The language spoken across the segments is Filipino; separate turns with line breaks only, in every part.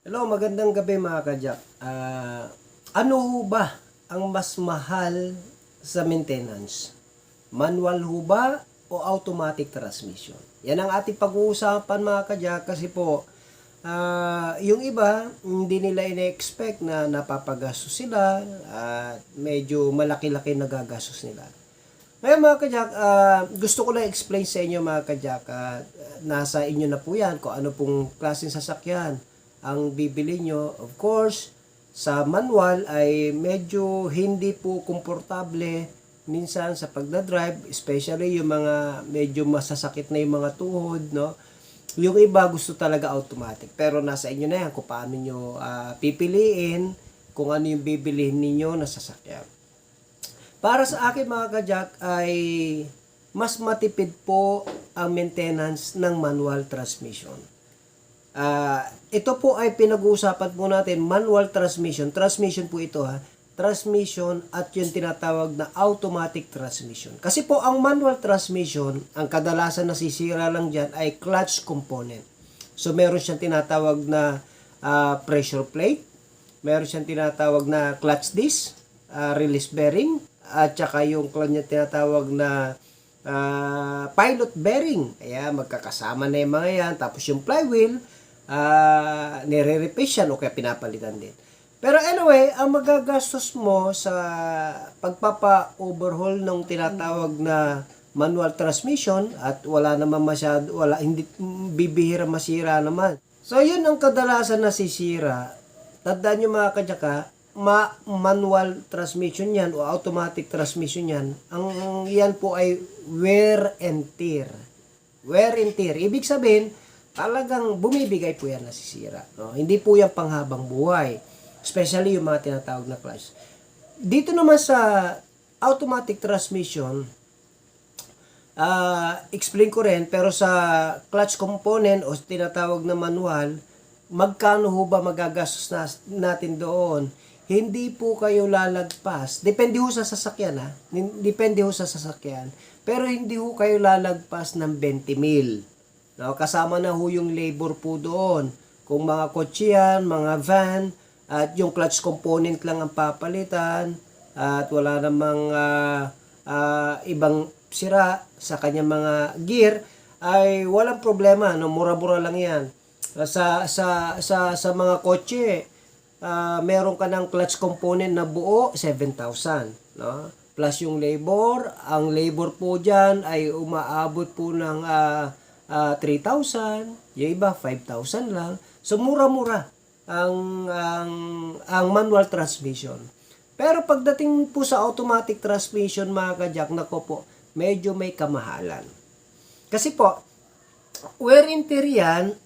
Hello, magandang gabi mga kajak. Ano ho ba ang mas mahal sa maintenance? Manual ho ba o automatic transmission? Yan ang ating pag-uusapan mga kajak kasi po yung iba hindi nila ina-expect na napapagastos sila at medyo malaki-laki nagagastos nila. Ngayon mga kajak, gusto ko lang explain sa inyo mga kajak, nasa inyo na po yan kung ano pong klaseng sasakyan ang bibili nyo. Of course, sa manual ay medyo hindi po komportable minsan sa pagdadrive, especially yung mga medyo masasakit na yung mga tuhod, no? Yung iba gusto talaga automatic, pero nasa inyo na yan kung paano nyo pipiliin kung ano yung bibilihin ninyo na sasakyan. Para sa akin mga kajak ay mas matipid po ang maintenance ng manual transmission. Ito po ay pinag-uusapan po natin, manual transmission. Transmission po ito ha. Transmission at yung tinatawag na automatic transmission. Kasi po ang manual transmission, ang kadalasan nasisira lang dyan ay clutch component. So meron siyang tinatawag na pressure plate, meron siyang tinatawag na clutch disc, release bearing, at saka yung kanya tinatawag na pilot bearing. Ayan, magkakasama na yung mga yan. Tapos yung flywheel, nire-replace yan o kaya pinapalitan din. Pero anyway, ang magagastos mo sa pagpapa-overhaul ng tinatawag na manual transmission at wala naman masyado, hindi bibihira masira naman. So yun ang kadalasan nasisira. Tandaan nyo mga kadyaka, manual transmission yan o automatic transmission yan, ang yan po ay wear and tear. Wear and tear. Ibig sabihin, talagang bumibigay po yan nasisira. No? Hindi po yan panghabang buhay. Especially yung mga tinatawag na clutch. Dito naman sa automatic transmission, explain ko rin, pero sa clutch component o tinatawag na manual, magkano ho ba magagastos natin doon? Hindi po kayo lalagpas. Depende ho sa sasakyan ha. Depende ho sa sasakyan. Pero hindi ho kayo lalagpas ng 20 mil. No, kasama na ho yung labor po doon. Kung mga kotse yan, mga van, at yung clutch component lang ang papalitan, at wala namang ibang sira sa kanyang mga gear, ay walang problema. No, mura-mura lang yan. Sa mga kotse, meron ka ng clutch component na buo, 7,000. No? Plus yung labor. Ang labor po dyan ay umaabot po ng 3,000. Yung iba, 5,000 lang. So, mura-mura ang manual transmission. Pero pagdating po sa automatic transmission, mga kajak, nako po, medyo may kamahalan. Kasi po, wear and tear yan,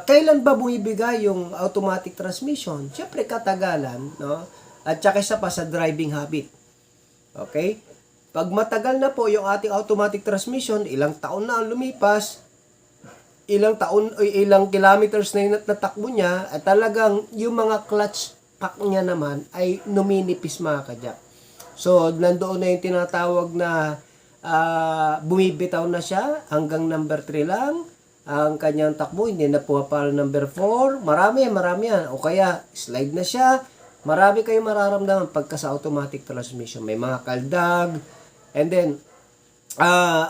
kailan ba bumibigay yung automatic transmission? Siyempre katagalan, no? At saka isa pa sa driving habit. Okay? Pag matagal na po yung ating automatic transmission, ilang taon na ang lumipas, ilang kilometers na yung natakbo niya, at talagang yung mga clutch pack niya naman ay numinipis mga kajak. So, nandoon na yung tinatawag na bumibitaw na siya hanggang number 3 lang. Ang kanyang takbo, hindi na pumapalo number 4. Marami yan. O kaya, slide na siya. Marami kayong mararamdaman pagka sa automatic transmission. May mga kaldag. And then,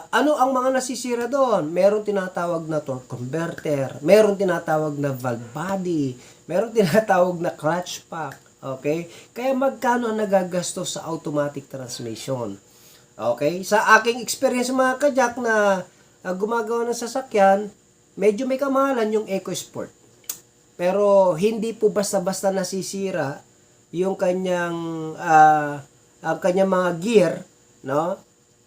ano ang mga nasisira doon? Meron tinatawag na torque converter. Meron tinatawag na valve body. Meron tinatawag na clutch pack. Okay? Kaya magkano ang nagagastos sa automatic transmission? Okay? Sa aking experience mga kajak na gumagawa ng sasakyan, medyo may kamahalan yung EcoSport. Pero hindi po basta-basta nasisira yung kanyang mga gear, no?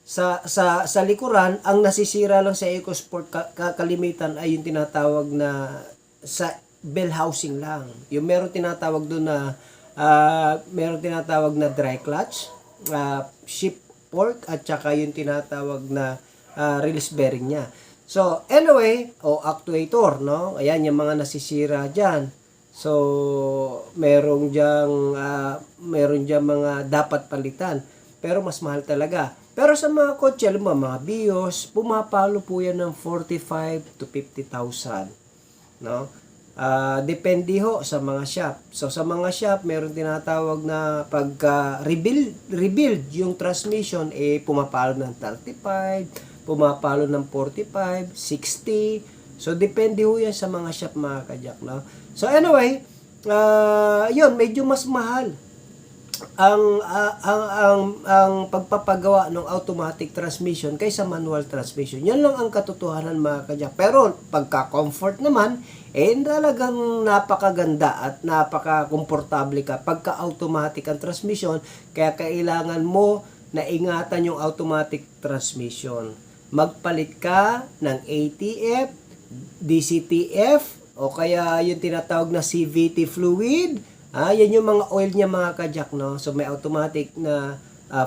Sa likuran, ang nasisira lang sa EcoSport kalimitan ay yung tinatawag na sa bell housing lang. Yung meron tinatawag doon na dry clutch, shift fork, at saka yung tinatawag na release bearing niya. So, anyway, actuator, no? Ayan, yung mga nasisira dyan. So, meron diyang mga dapat palitan. Pero mas mahal talaga. Pero sa mga kotse, alam mo, mga Vios, pumapalo po yan ng 45 to 50,000. No? Depende ho sa mga shop. So sa mga shop, meron tinatawag na pagka rebuild yung transmission, pumapalo ng 35, pumapalo ng 45, 60. So depende ho yan sa mga shop, mga kajak, no? So anyway, yun, medyo mas mahal ang pagpapagawa ng automatic transmission kaysa manual transmission. Yan lang ang katotohanan, mga kajak. Pero pagka comfort naman, talagang napakaganda at napaka-komportable ka pagka automatic ang transmission. Kaya kailangan mo na ingatan yung automatic transmission. Magpalit ka ng ATF, DCTF, o kaya yung tinatawag na CVT fluid. Yan yung mga oil niya, mga kajak, no? So may automatic na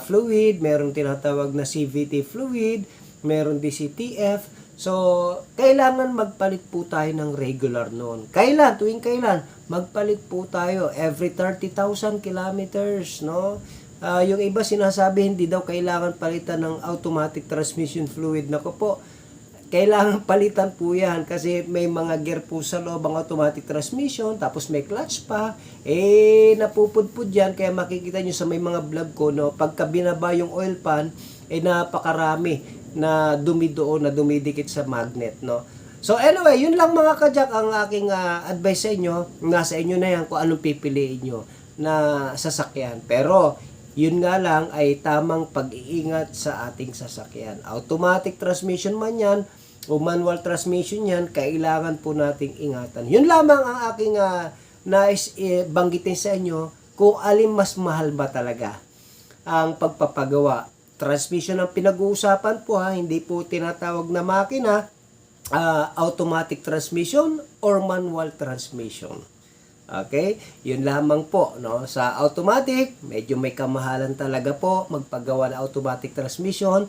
fluid, meron tinatawag na CVT fluid, meron DCTF. So kailangan magpalit po tayo ng regular noon. Tuwing kailan? Magpalit po tayo every 30,000 kilometers, no? Yung iba sinasabi hindi daw kailangan palitan ng automatic transmission fluid. Nako po, kailangan palitan po yan kasi may mga gear po sa loob ang automatic transmission, tapos may clutch pa, napupudpud yan. Kaya makikita nyo sa may mga vlog ko, no, pagka binaba yung oil pan, napakarami na dumi doon, na dumidikit sa magnet, no. So anyway, yun lang, mga kajak, ang aking advice sa inyo. Nasa inyo na yan kung anong pipiliin nyo na sasakyan. Pero yun nga lang ay tamang pag-iingat sa ating sasakyan. Automatic transmission man yan o manual transmission yan, kailangan po nating ingatan. Yun lamang ang aking nais banggitin sa inyo, kung alin mas mahal ba talaga ang pagpapagawa. Transmission ang pinag-uusapan po, hindi po tinatawag na makina, automatic transmission or manual transmission. Okay? Yun lamang po, no? Sa automatic, medyo may kamahalan talaga po magpagawa ng automatic transmission.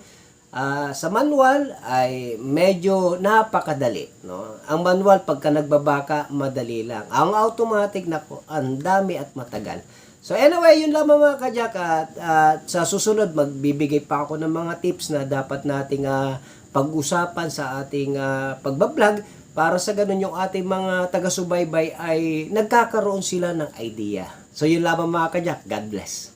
Sa manual ay medyo napakadali, no? Ang manual pagka nagbabaka, madali lang. Ang automatic, nako, ang dami at matagal. So anyway, yun lamang, mga kajak, at sa susunod magbibigay pa ako ng mga tips na dapat nating pag-usapan sa ating pagbablog, para sa ganun yung ating mga taga-subaybay ay nagkakaroon sila ng idea. So yun lamang, mga kajak. God bless.